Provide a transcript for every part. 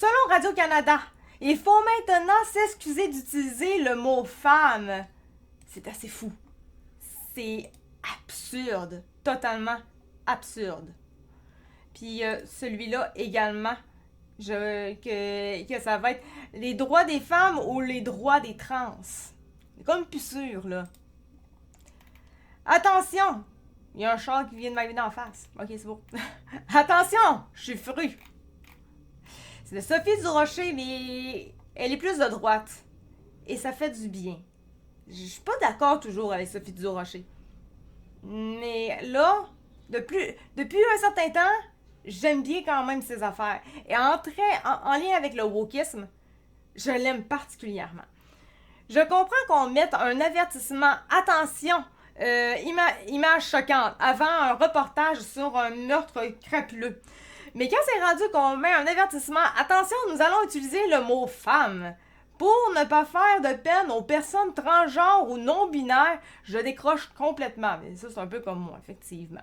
Selon Radio-Canada, il faut maintenant s'excuser d'utiliser le mot femme. C'est assez fou. C'est absurde. Totalement absurde. Puis celui-là également, que ça va être les droits des femmes ou les droits des trans. C'est comme plus sûr, là. Attention! Il y a un char qui vient de m'arriver d'en face. Ok, c'est beau. Attention! Je suis fru. C'est de Sophie Durocher, mais elle est plus de droite. Et ça fait du bien. Je suis pas d'accord toujours avec Sophie Durocher. Mais là, depuis un certain temps, j'aime bien quand même ses affaires. Et en lien avec le wokisme, je l'aime particulièrement. Je comprends qu'on mette un avertissement, attention, image choquante, avant un reportage sur un meurtre crapuleux. Mais quand c'est rendu qu'on met un avertissement, attention, nous allons utiliser le mot femme. Pour ne pas faire de peine aux personnes transgenres ou non-binaires, je décroche complètement. Mais ça, c'est un peu comme moi, effectivement.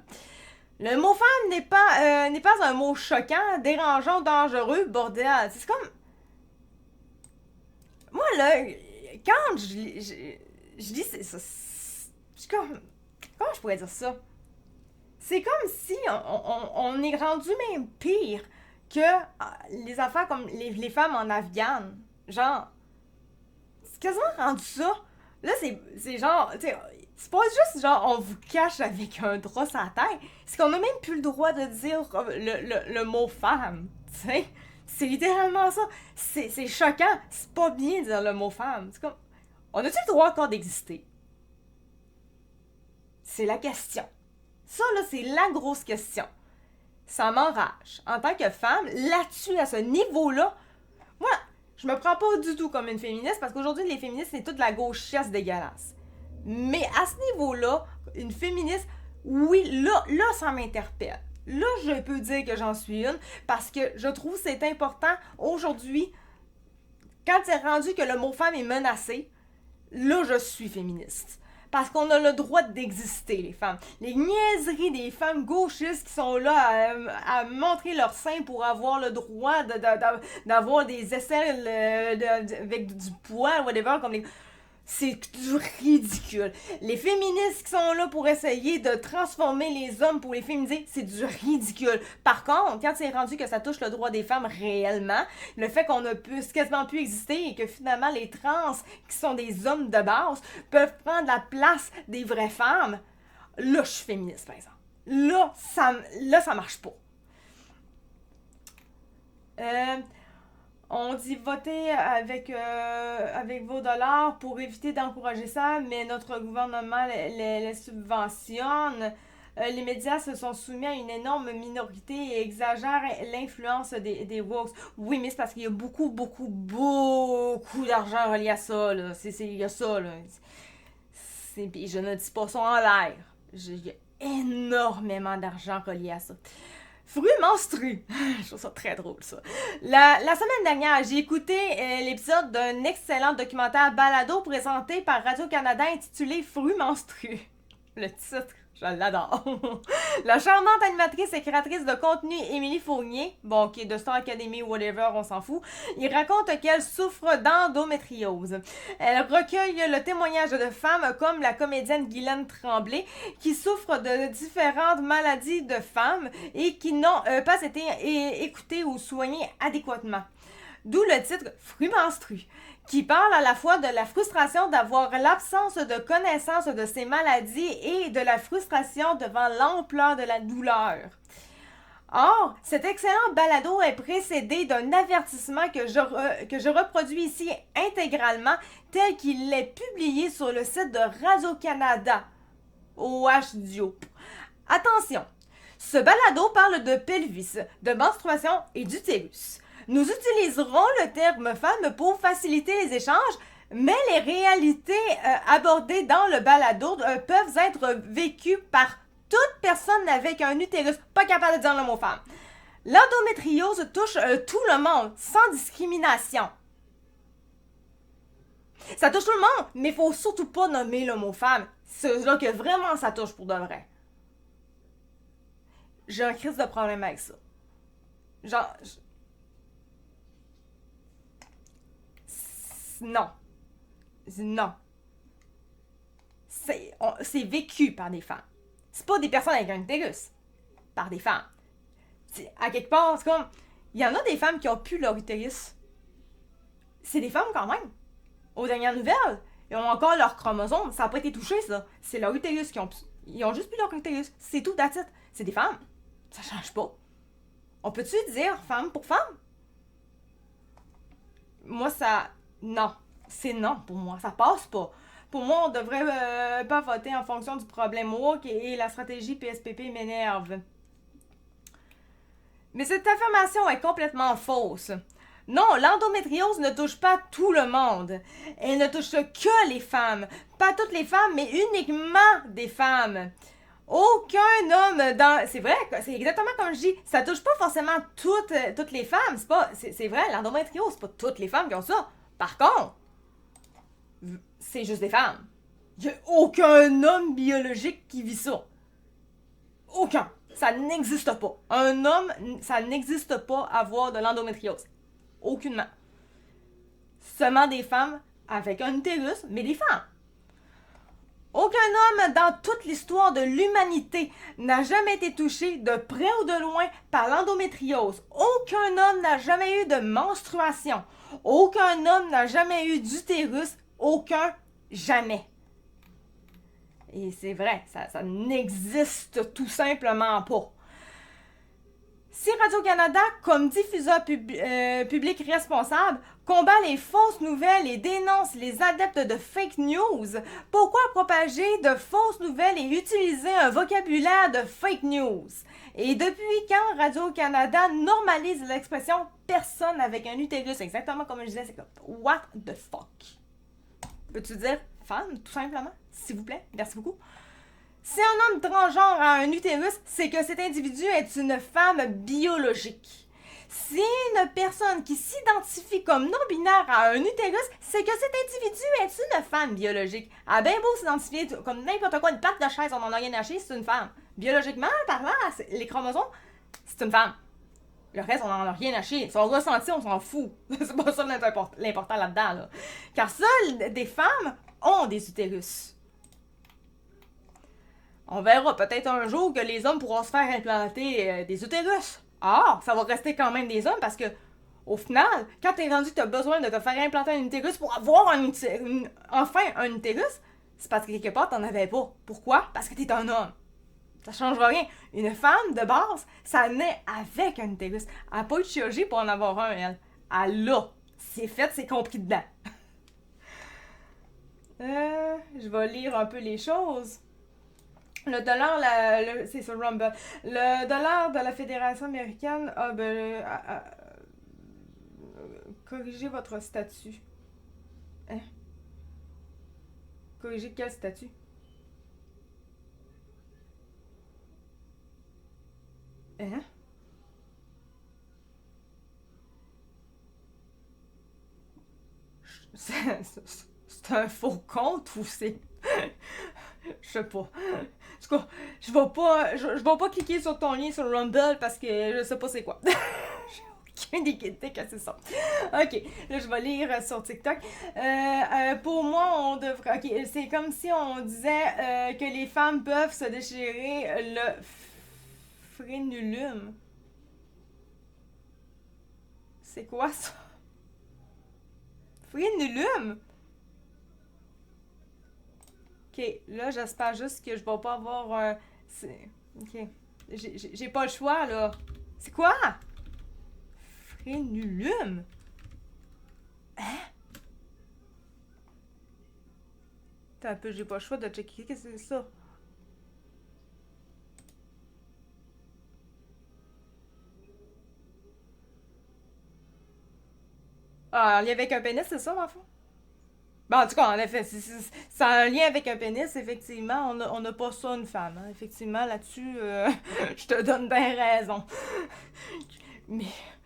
Le mot femme n'est pas un mot choquant, dérangeant, dangereux, bordel. C'est comme... Moi, là, quand je dis ça, je comme... Comment je pourrais dire ça? C'est comme si on est rendu même pire que les affaires comme les femmes en Afghan. Genre, c'est quasiment rendu ça. Là, c'est genre, tu sais, c'est pas juste genre on vous cache avec un drap sur la tête. C'est qu'on a même plus le droit de dire le mot femme. Tu sais, c'est littéralement ça. C'est choquant. C'est pas bien de dire le mot femme. C'est comme, on a-tu le droit encore d'exister? C'est la question. Ça, là, c'est la grosse question. Ça m'enrage. En tant que femme, là-dessus, à ce niveau-là, moi, je me prends pas du tout comme une féministe parce qu'aujourd'hui, les féministes, c'est toute la gauchesse dégueulasse. Mais à ce niveau-là, une féministe, oui, là, ça m'interpelle. Là, je peux dire que j'en suis une parce que je trouve que c'est important aujourd'hui, quand c'est rendu que le mot femme est menacé, là, je suis féministe. Parce qu'on a le droit d'exister, les femmes. Les niaiseries des femmes gauchistes qui sont là à montrer leur sein pour avoir le droit d'avoir des aisselles avec du poids, whatever, comme les... C'est du ridicule. Les féministes qui sont là pour essayer de transformer les hommes pour les féminiser, c'est du ridicule. Par contre, quand c'est rendu que ça touche le droit des femmes réellement, le fait qu'on ne puisse quasiment plus exister et que finalement les trans, qui sont des hommes de base, peuvent prendre la place des vraies femmes, là, je suis féministe, par exemple. Là, ça marche pas. Euh, On dit voter avec vos dollars pour éviter d'encourager ça, mais notre gouvernement les subventionne. Les médias se sont soumis à une énorme minorité et exagèrent l'influence des woke. Oui, mais c'est parce qu'il y a beaucoup, beaucoup, beaucoup d'argent relié à ça. Là. Il y a ça. Là. Je ne dis pas ça en l'air. Il y a énormément d'argent relié à ça. Fruits menstrues. Je trouve ça très drôle, ça. La semaine dernière, j'ai écouté l'épisode d'un excellent documentaire balado présenté par Radio-Canada intitulé Fruits menstrues. Le titre, je l'adore. La charmante animatrice et créatrice de contenu Émilie Fournier, bon, qui est de Star Academy ou whatever, on s'en fout, il raconte qu'elle souffre d'endométriose. Elle recueille le témoignage de femmes comme la comédienne Guylaine Tremblay, qui souffrent de différentes maladies de femmes et qui n'ont pas été écoutées ou soignées adéquatement. D'où le titre Fruits menstrues, qui parle à la fois de la frustration d'avoir l'absence de connaissance de ces maladies et de la frustration devant l'ampleur de la douleur. Or, cet excellent balado est précédé d'un avertissement que je reproduis ici intégralement tel qu'il est publié sur le site de Radio-Canada, OH Diop. Attention, ce balado parle de pelvis, de menstruation et d'utérus. Nous utiliserons le terme femme pour faciliter les échanges, mais les réalités abordées dans le balado peuvent être vécues par toute personne avec un utérus pas capable de dire le mot femme. L'endométriose touche tout le monde, sans discrimination. Ça touche tout le monde, mais il faut surtout pas nommer le mot femme. C'est là que vraiment ça touche pour de vrai. J'ai un crise de problème avec ça. Genre... Non. Non. C'est vécu par des femmes. C'est pas des personnes avec un utérus. Par des femmes. À quelque part, c'est comme... Il y en a des femmes qui ont pu leur utérus. C'est des femmes quand même. Aux dernières nouvelles, ils ont encore leur chromosome. Ça n'a pas été touché, ça. C'est leur utérus qui ont... Ils ont juste pu leur utérus. C'est tout, that's it. C'est des femmes. Ça change pas. On peut-tu dire femme pour femme? Moi, ça... Non. C'est non pour moi. Ça passe pas. Pour moi, on devrait pas voter en fonction du problème woke et la stratégie PSPP m'énerve. Mais cette affirmation est complètement fausse. Non, l'endométriose ne touche pas tout le monde. Elle ne touche que les femmes. Pas toutes les femmes, mais uniquement des femmes. Aucun homme dans... C'est vrai, c'est exactement comme je dis. Ça touche pas forcément toutes les femmes. C'est vrai, l'endométriose, c'est pas toutes les femmes qui ont ça. Par contre, c'est juste des femmes. Il n'y a aucun homme biologique qui vit ça. Aucun. Ça n'existe pas. Un homme, ça n'existe pas avoir de l'endométriose. Aucunement. Seulement des femmes avec un utérus, mais des femmes. Aucun homme dans toute l'histoire de l'humanité n'a jamais été touché de près ou de loin par l'endométriose. Aucun homme n'a jamais eu de menstruation. Aucun homme n'a jamais eu d'utérus. Aucun, jamais. Et c'est vrai, ça n'existe tout simplement pas. Si Radio-Canada, comme diffuseur public responsable, combat les fausses nouvelles et dénonce les adeptes de fake news, pourquoi propager de fausses nouvelles et utiliser un vocabulaire de fake news? Et depuis quand Radio-Canada normalise l'expression « personne avec un utérus », exactement comme je disais, c'est comme « what the fuck ». Peux-tu dire « femme » tout simplement? S'il vous plaît, merci beaucoup. Si un homme transgenre a un utérus, c'est que cet individu est une femme biologique. Si une personne qui s'identifie comme non-binaire a un utérus, c'est que cet individu est une femme biologique. Ah ben beau s'identifier comme n'importe quoi, une patte de chaise, on en a rien à chier, c'est une femme. Biologiquement parlant, les chromosomes, c'est une femme. Le reste, on en a rien à chier. Son ressenti, on s'en fout. C'est pas ça l'important là-dedans. Là. Car seules des femmes ont des utérus. On verra peut-être un jour que les hommes pourront se faire implanter des utérus. Ah, ça va rester quand même des hommes parce que, au final, quand t'es rendu que t'as besoin de te faire implanter un utérus pour avoir enfin un utérus, c'est parce que quelque part t'en avais pas. Pourquoi? Parce que t'es un homme. Ça changera rien. Une femme, de base, ça naît avec un utérus. Elle n'a pas eu de chirurgie pour en avoir un, elle. Elle l'a. C'est fait, c'est compris dedans. Je vais lire un peu les choses. Le dollar, c'est sur Rumble. Le dollar de la Fédération américaine a corrigé votre statut. Hein? Corriger quel statut? Hein? C'est un faux compte ou c'est... Je sais pas. Je vais pas cliquer sur ton lien sur Rumble parce que je sais pas c'est quoi. J'ai aucune idée que c'est ça. Ok, là je vais lire sur TikTok. Pour moi, on devrait... Ok, c'est comme si on disait que les femmes peuvent se déchirer le frénulum. C'est quoi ça? Frénulum? Ok, là, j'espère juste que je vais pas avoir un... Ok. J'ai pas le choix, là. C'est quoi? Frénulum? Hein? Attends un peu, j'ai pas le choix de checker. Qu'est-ce que c'est ça? Ah, un lien avec un pénis, c'est ça, dans le fond? Bon, en tout cas, en effet, c'est un lien avec un pénis, effectivement. On n'a pas ça, une femme. Hein. Effectivement, là-dessus, je te donne bien raison. Mais,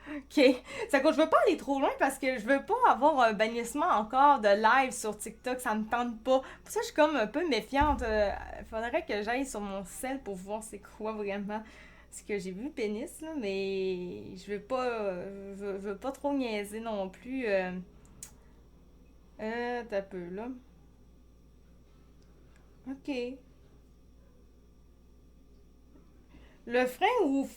ok. Ça coûte, je veux pas aller trop loin parce que je veux pas avoir un bannissement encore de live sur TikTok. Ça me tente pas. Pour ça, je suis comme un peu méfiante. Faudrait que j'aille sur mon sel pour voir c'est quoi vraiment. Parce que j'ai vu pénis, là, mais je veux pas trop niaiser non plus. T'as un peu, là. OK. Le frénulum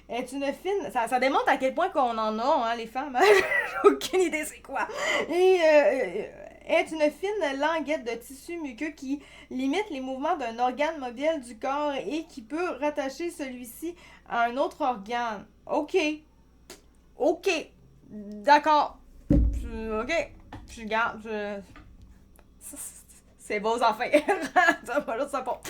est une fine. Ça démontre à quel point qu'on en a, hein, les femmes. Hein? J'ai aucune idée c'est quoi. Et est une fine languette de tissu muqueux qui limite les mouvements d'un organe mobile du corps et qui peut rattacher celui-ci à un autre organe. OK. OK. D'accord. OK. Je garde. C'est vos affaires. Je sais pas.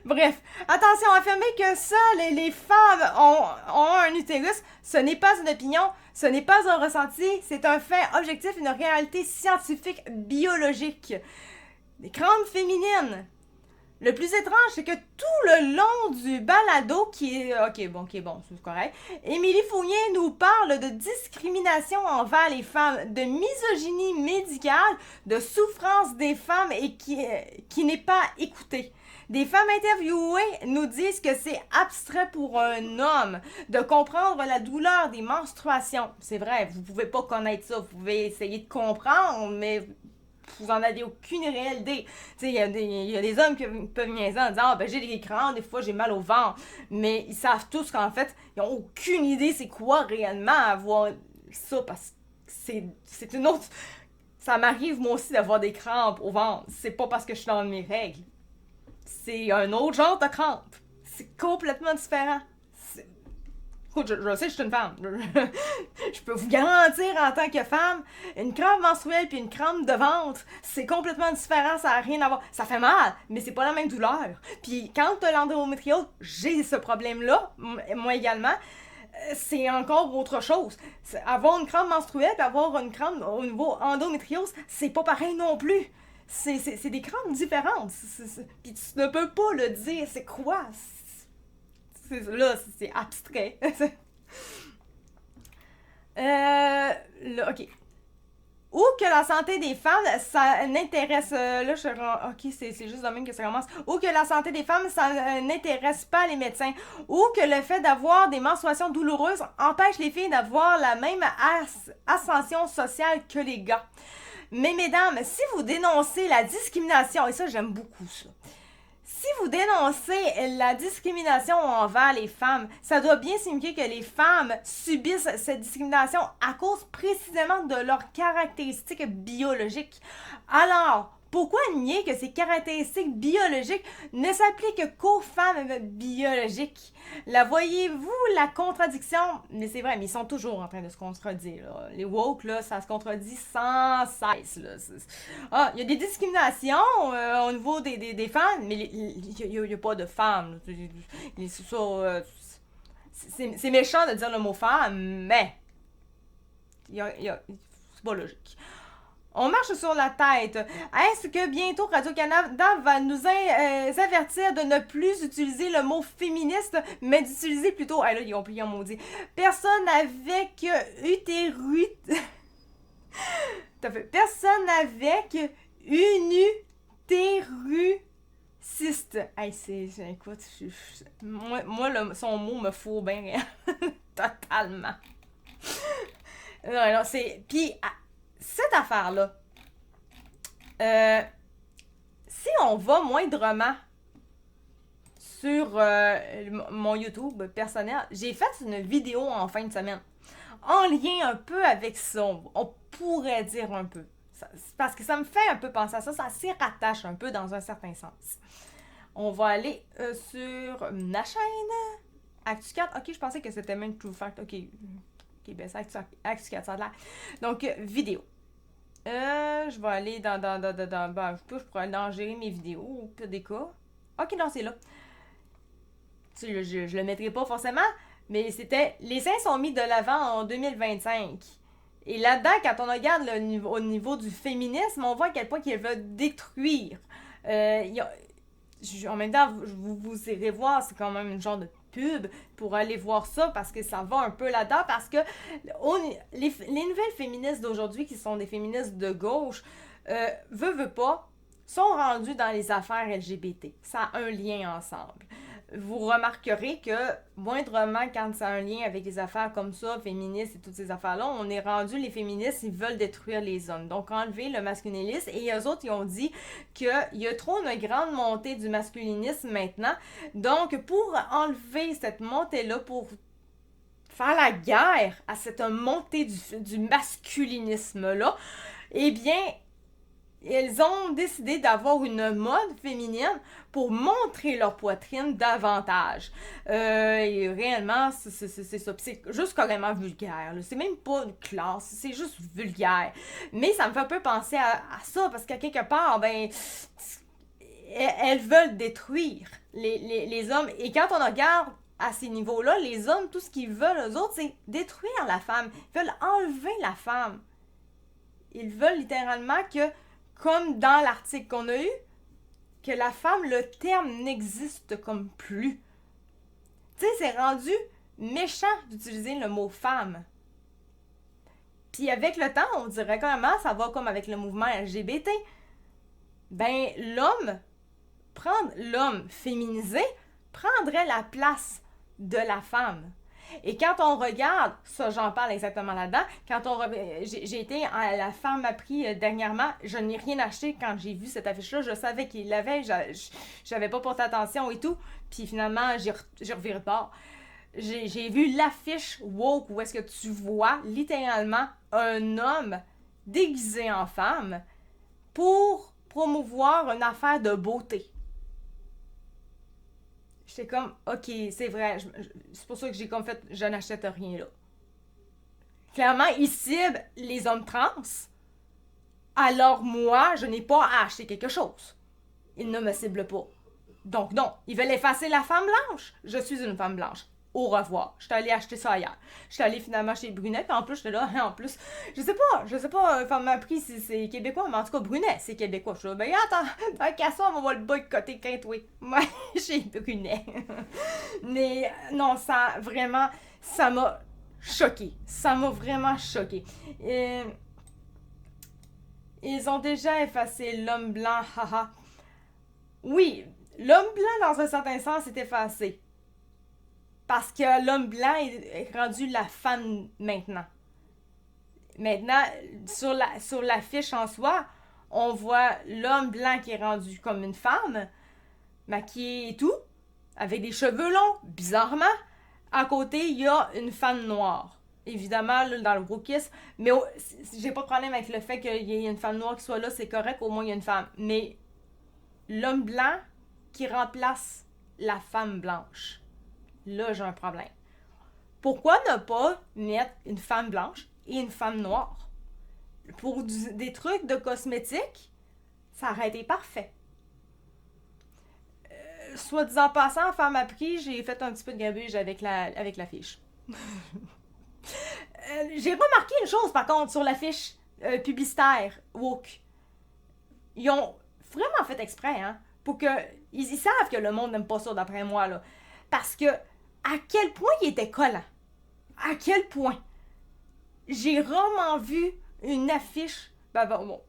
Bref, attention, affirmer que seules les femmes ont un utérus, ce n'est pas une opinion, ce n'est pas un ressenti, c'est un fait objectif, une réalité scientifique, biologique. Les crampes féminines. Le plus étrange, c'est que tout le long du balado qui est... Ok, bon, c'est correct. Émilie Fournier nous parle de discrimination envers les femmes, de misogynie médicale, de souffrance des femmes et qui n'est pas écoutée. Des femmes interviewées nous disent que c'est abstrait pour un homme de comprendre la douleur des menstruations. C'est vrai, vous pouvez pas connaître ça, vous pouvez essayer de comprendre, mais vous en avez aucune réelle idée. Il y a des hommes qui peuvent niaiser en disant ben, j'ai des crampes, des fois j'ai mal au ventre. Mais ils savent tous qu'en fait, ils n'ont aucune idée c'est quoi réellement avoir ça parce que c'est une autre. Ça m'arrive moi aussi d'avoir des crampes au ventre. C'est pas parce que je suis dans mes règles. C'est un autre genre de crampes. C'est complètement différent. Écoute, je sais que je suis une femme. Je peux vous garantir en tant que femme, une crampe menstruelle puis une crampe de ventre, c'est complètement différent, ça n'a rien à voir. Ça fait mal, mais c'est pas la même douleur. Puis quand t'as l'endométriose, j'ai ce problème-là, moi également, c'est encore autre chose. Avoir une crampe menstruelle puis avoir une crampe au niveau endométriose, c'est pas pareil non plus. C'est des crampes différentes. Puis tu ne peux pas le dire, c'est quoi? Là, c'est abstrait. Là, ok. Ou que la santé des femmes, ça n'intéresse. Là, je ok, c'est juste de même que ça commence. Ou que la santé des femmes, ça n'intéresse pas les médecins. Ou que le fait d'avoir des menstruations douloureuses empêche les filles d'avoir la même ascension sociale que les gars. Mais mesdames, si vous dénoncez la discrimination, et ça, j'aime beaucoup ça. Si vous dénoncez la discrimination envers les femmes, ça doit bien signifier que les femmes subissent cette discrimination à cause précisément de leurs caractéristiques biologiques. Alors, pourquoi nier que ces caractéristiques biologiques ne s'appliquent qu'aux femmes biologiques? La voyez-vous, la contradiction? Mais c'est vrai, mais ils sont toujours en train de se contredire. Là. Les woke, là, ça se contredit sans cesse. Là. Ah, il y a des discriminations au niveau des femmes, mais il n'y a pas de femmes. C'est méchant de dire le mot femme, mais c'est pas logique. On marche sur la tête. Est-ce que bientôt Radio-Canada va nous avertir de ne plus utiliser le mot féministe, mais d'utiliser plutôt... Ah là, ils ont plié en maudit. Personne avec utérus... Personne avec utéruscyste. Hey, écoute, moi son mot me fout bien. Totalement. Non, c'est... Puis... cette affaire-là, si on va moindrement sur mon YouTube personnel, j'ai fait une vidéo en fin de semaine en lien un peu avec ça, on pourrait dire un peu. Parce que ça me fait un peu penser à ça, ça s'y rattache un peu dans un certain sens. On va aller sur ma chaîne Actu4. Ok, je pensais que c'était même True Fact. Ok, ben c'est Actu4, ça a l'air. Donc, vidéo. Je vais aller dans ben, je pourrais aller dans gérer mes vidéos au pire des cas. Ok, non, c'est là. Je le mettrai pas forcément, mais c'était les seins sont mis de l'avant en 2025. Et là-dedans, quand on regarde au niveau du féminisme, on voit à quel point qu'il veut détruire. En même temps, vous irez voir, c'est quand même une genre de pub pour aller voir ça parce que ça va un peu là-dedans parce que les nouvelles féministes d'aujourd'hui qui sont des féministes de gauche veut pas sont rendues dans les affaires LGBT. Ça a un lien ensemble. vous remarquerez que moindrement quand c'est un lien avec les affaires comme ça, féministes et toutes ces affaires-là, on est rendu, les féministes, ils veulent détruire les hommes. Donc enlever le masculinisme. Et eux autres, ils ont dit qu'il y a trop une grande montée du masculinisme maintenant. Donc pour enlever cette montée-là, pour faire la guerre à cette montée du masculinisme-là, eh bien, ils ont décidé d'avoir une mode féminine pour montrer leur poitrine davantage. Et réellement, c'est ça. C'est juste carrément vulgaire. C'est même pas une classe, c'est juste vulgaire. Mais ça me fait un peu penser à ça, parce qu'à quelque part, ben, elles veulent détruire les hommes. Et quand on regarde à ces niveaux-là, les hommes, tout ce qu'ils veulent, eux autres, c'est détruire la femme. Ils veulent enlever la femme. Ils veulent littéralement que, comme dans l'article qu'on a eu, que la femme, le terme n'existe comme plus. Tu sais, c'est rendu méchant d'utiliser le mot femme. Puis avec le temps, on dirait carrément, ça va comme avec le mouvement LGBT. Ben, l'homme féminisé prendrait la place de la femme. Et quand on regarde, ça j'en parle exactement là-dedans, j'ai été à La Femme a pris dernièrement, je n'ai rien acheté quand j'ai vu cette affiche-là, je savais qu'il l'avait, j'avais pas porté attention et tout, puis finalement j'ai reviré de bord. J'ai vu l'affiche woke où est-ce que tu vois littéralement un homme déguisé en femme pour promouvoir une affaire de beauté. J'étais comme, ok, c'est vrai, c'est pour ça que j'ai comme fait, je n'achète rien là. Clairement, ils ciblent les hommes trans, alors moi, je n'ai pas à acheter quelque chose. Ils ne me ciblent pas. Donc non, ils veulent effacer la femme blanche. Je suis une femme blanche. Au revoir. Je suis allée acheter ça ailleurs. Je suis allée finalement chez Brunet, puis en plus, j'étais là, en plus, je sais pas, Femme m'a pris si c'est québécois, mais en tout cas, Brunet, c'est québécois. Je suis là, ben attends, tant qu'à ça, on va le boycotter quintoué. Moi, chez Brunet. Mais non, ça m'a choqué. Ça m'a vraiment choqué. Ils ont déjà effacé l'homme blanc, haha. Oui, l'homme blanc, dans un certain sens, est effacé. Parce que l'homme blanc est rendu la femme maintenant. Maintenant, sur l'affiche en soi, on voit l'homme blanc qui est rendu comme une femme, maquillé et tout, avec des cheveux longs, bizarrement. À côté, il y a une femme noire. Évidemment, là, dans le wokisme, mais j'ai pas de problème avec le fait qu'il y ait une femme noire qui soit là, c'est correct, au moins il y a une femme. Mais l'homme blanc qui remplace la femme blanche. Là, j'ai un problème. Pourquoi ne pas mettre une femme blanche et une femme noire? Pour des trucs de cosmétiques, ça aurait été parfait. Soit disant passant, Femme a pris, j'ai fait un petit peu de gabeuse avec la fiche. J'ai remarqué une chose, par contre, sur l'affiche publicitaire woke. Ils ont vraiment fait exprès, hein, pour que... Ils savent que le monde n'aime pas ça, d'après moi, là. Parce que à quel point il était collant. À quel point. J'ai rarement vu une affiche. Bon,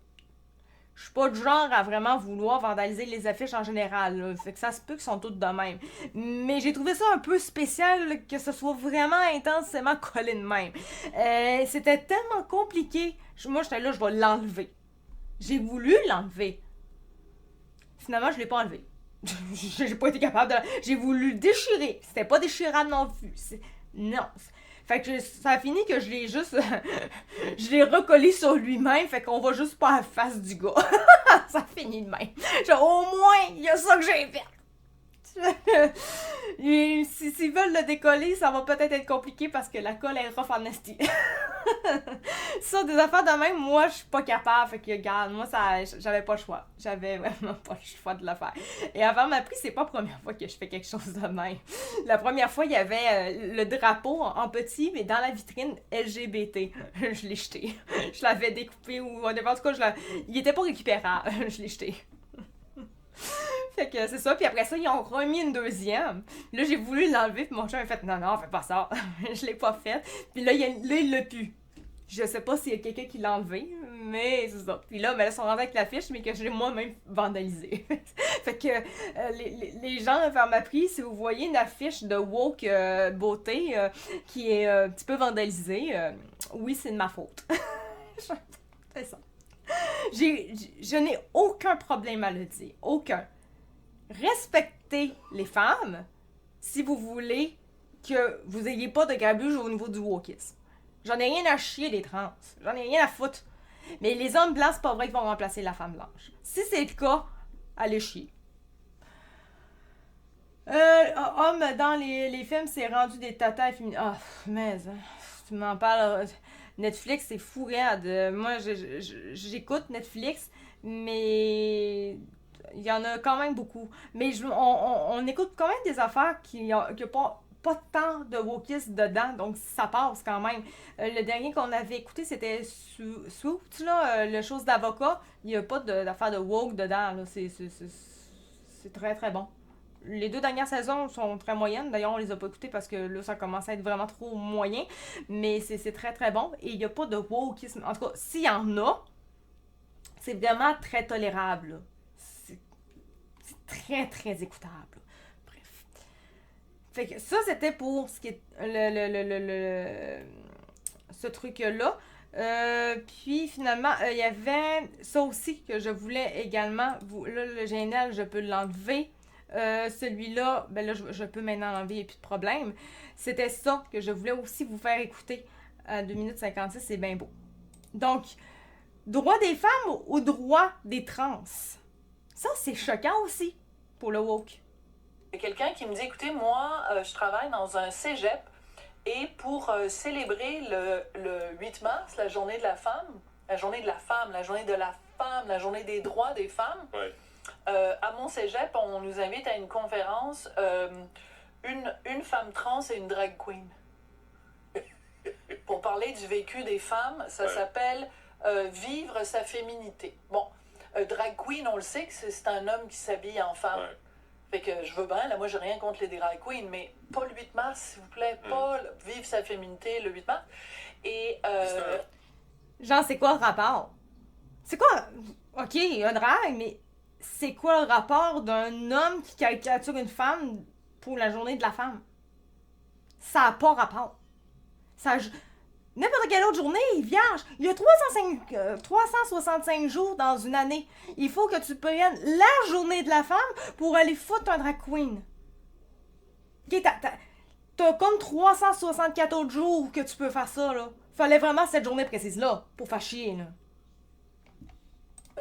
je suis pas du genre à vraiment vouloir vandaliser les affiches en général. Là. Fait que ça se peut qu'ils sont toutes de même. Mais j'ai trouvé ça un peu spécial que ce soit vraiment intensément collé de même. C'était tellement compliqué. Moi, j'étais là, je vais l'enlever. J'ai voulu l'enlever. Finalement, je l'ai pas enlevé. J'ai pas été capable de... J'ai voulu le déchirer. C'était pas déchirable non plus. Non. Fait que ça a fini que je l'ai juste... je l'ai recollé sur lui-même. Fait qu'on va juste pas à la face du gars. Ça a fini de même. Genre, au moins, il y a ça que j'ai fait. S'ils veulent le décoller, ça va peut-être être compliqué parce que la colle est rough en esti. Ça, des affaires de même, moi, je suis pas capable. Fait que, regarde, moi, j'avais pas le choix. J'avais vraiment pas le choix de le faire. Et avant m'a pris, c'est pas la première fois que je fais quelque chose de même. La première fois, il y avait le drapeau en petit, mais dans la vitrine LGBT. Je l'ai jeté. Je l'avais découpé ou en tout cas, il était pas récupérable. Je l'ai jeté. Fait que c'est ça, puis après ça, ils ont remis une deuxième. Là, j'ai voulu l'enlever, puis mon chum a fait non, fais pas ça. Je l'ai pas fait. Puis là, il l'a pu. Je sais pas s'il y a quelqu'un qui l'a enlevé, Mais c'est ça. Puis là, elles sont rendues avec l'affiche, mais que je l'ai moi-même vandalisée. Fait que les gens vers ma prie, si vous voyez une affiche de woke beauté qui est un petit peu vandalisée, oui, c'est de ma faute. C'est ça. Je n'ai aucun problème à le dire. Aucun. Respectez les femmes si vous voulez que vous ayez pas de grabuge au niveau du wokisme. J'en ai rien à chier des trans. J'en ai rien à foutre. Mais les hommes blancs, c'est pas vrai qu'ils vont remplacer la femme blanche. Si c'est le cas, allez chier. Homme dans les films, c'est rendu des tatas féminines. Ah, mais tu m'en parles. Netflix, c'est fou, regarde. Moi, j'écoute Netflix, mais il y en a quand même beaucoup. Mais on écoute quand même des affaires qui n'ont pas tant de wokisme dedans, donc ça passe quand même. Le dernier qu'on avait écouté, c'était Suits, là, le chose d'avocat. Il n'y a pas d'affaire de woke dedans, là. C'est très très bon. Les 2 dernières saisons sont très moyennes. D'ailleurs, on les a pas écoutées parce que là, ça commence à être vraiment trop moyen. Mais c'est très très bon. Et il n'y a pas de wokisme. En tout cas, s'il y en a, c'est vraiment très tolérable. C'est très très écoutable. Bref. Fait que ça, c'était pour ce qui est ce truc-là. Puis finalement, il y avait ça aussi que je voulais également. Là, le GNL, je peux l'enlever. Celui-là, ben là, je peux maintenant l'enlever, il n'y a plus de problème. C'était ça que je voulais aussi vous faire écouter à 2 minutes 56, c'est bien beau. Donc, droit des femmes ou droit des trans? Ça, c'est choquant aussi pour le woke. Il y a quelqu'un qui me dit, écoutez, moi, je travaille dans un cégep et pour célébrer le 8 mars, la journée de la femme, la journée de la femme, la journée de la femme, la journée des droits des femmes, Ouais. À mon cégep, on nous invite à une conférence, une femme trans et une drag queen. Pour parler du vécu des femmes, ça s'appelle vivre sa féminité. Bon, drag queen, on le sait que c'est un homme qui s'habille en femme. Ouais. Fait que je veux bien, là, moi j'ai rien contre les drag queens, mais pas le 8 mars, s'il vous plaît, pas vivre sa féminité le 8 mars. Et Genre, c'est quoi le rapport? C'est quoi? Ok, un drag, mais c'est quoi le rapport d'un homme qui caricature une femme pour la journée de la femme? Ça n'a pas rapport. N'importe quelle autre journée, vierge, il y a 365 jours dans une année. Il faut que tu prennes la journée de la femme pour aller foutre un drag queen. Ok, t'as comme 364 autres jours que tu peux faire ça, là. Fallait vraiment cette journée précise-là, pour faire chier, là.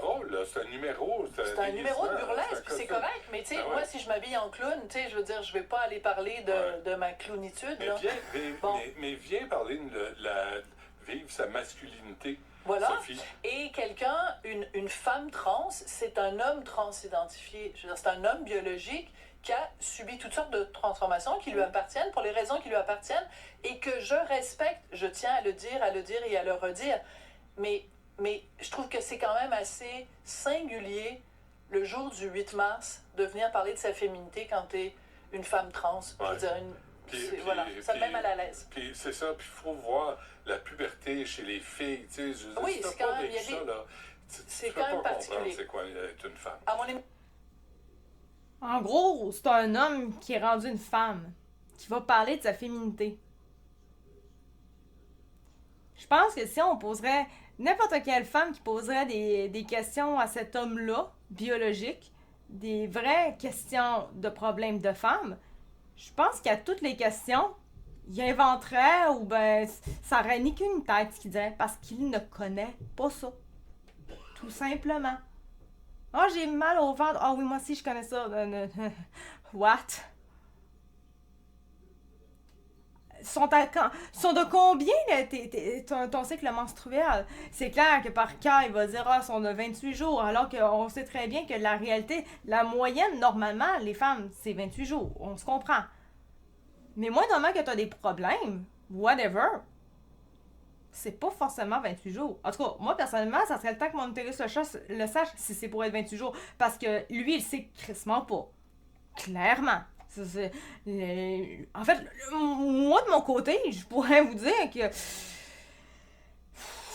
Oh, là, c'est un numéro. c'est un numéro de burlesque, puis c'est correct. Mais tu sais, moi, si je m'habille en clown, tu sais, je veux dire, je vais pas aller parler de ma clownitude, Mais là. mais viens parler de vivre sa masculinité, Voilà. Sophie. Et quelqu'un, une femme trans, c'est un homme transidentifié. Je veux dire, c'est un homme biologique qui a subi toutes sortes de transformations qui lui appartiennent, pour les raisons qui lui appartiennent, et que je respecte, je tiens à le dire et à le redire. Mais je trouve que c'est quand même assez singulier, le jour du 8 mars, de venir parler de sa féminité quand t'es une femme trans. Je veux dire, voilà, ça me met mal à l'aise. Puis c'est ça, puis il faut voir la puberté chez les filles, tu sais. Oui, c'est quand même, c'est quand même particulier. C'est quoi être une femme. À mon En gros, c'est un homme qui est rendu une femme, qui va parler de sa féminité. Je pense que si on poserait n'importe quelle femme qui poserait des questions à cet homme-là, biologique, des vraies questions de problèmes de femmes, je pense qu'à toutes les questions, il inventerait ou ben ça aurait ni qu'une tête qui dirait parce qu'il ne connaît pas ça. Tout simplement. Ah, j'ai mal au ventre. Ah oui, moi aussi je connais ça. What? Sont de combien ton cycle menstruel? C'est clair que par cas, il va dire ah, sont de 28 jours, alors qu'on sait très bien que la réalité, la moyenne, normalement, les femmes, c'est 28 jours. On se comprend. Mais moi, normalement que tu as des problèmes, whatever, c'est pas forcément 28 jours. En tout cas, moi, personnellement, ça serait le temps que mon utérus le sache si c'est pour être 28 jours. Parce que lui, il sait crissement pas. Clairement. En fait, moi, de mon côté, je pourrais vous dire que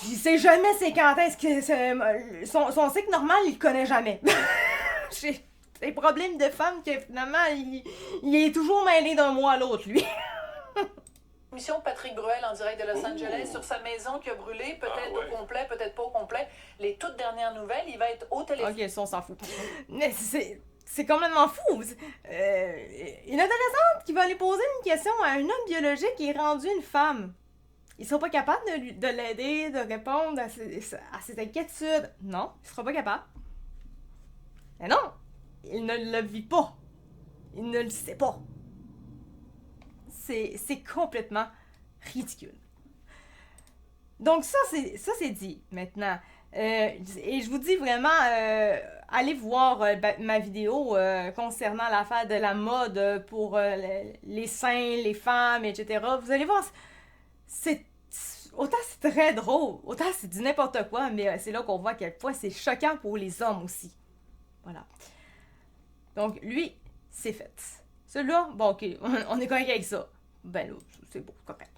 Il sait jamais c'est quand est-ce que son cycle normal, il le connaît jamais. J'ai des problèmes de femme que finalement, il est toujours mêlé d'un mois à l'autre, lui. Mission Patrick Bruel en direct de Los Angeles sur sa maison qui a brûlé, peut-être au complet, peut-être pas au complet. Les toutes dernières nouvelles, il va être au téléphone. Ok, ça on s'en fout. Mais c'est complètement fou. Une adolescente qui va aller poser une question à un homme biologique qui est rendu une femme. Ils sont pas capables de l'aider, de répondre à ses inquiétudes. Non, il sera pas capable. Mais non, il ne le vit pas. Il ne le sait pas. C'est complètement ridicule. Donc ça c'est dit maintenant. Et je vous dis vraiment, allez voir ma vidéo concernant l'affaire de la mode pour les seins, les femmes, etc. Vous allez voir, autant c'est très drôle, autant c'est du n'importe quoi, mais c'est là qu'on voit à quel point c'est choquant pour les hommes aussi. Voilà. Donc lui, c'est fait. Celui-là, bon ok, on est correct avec ça. Ben là, c'est beau, correct.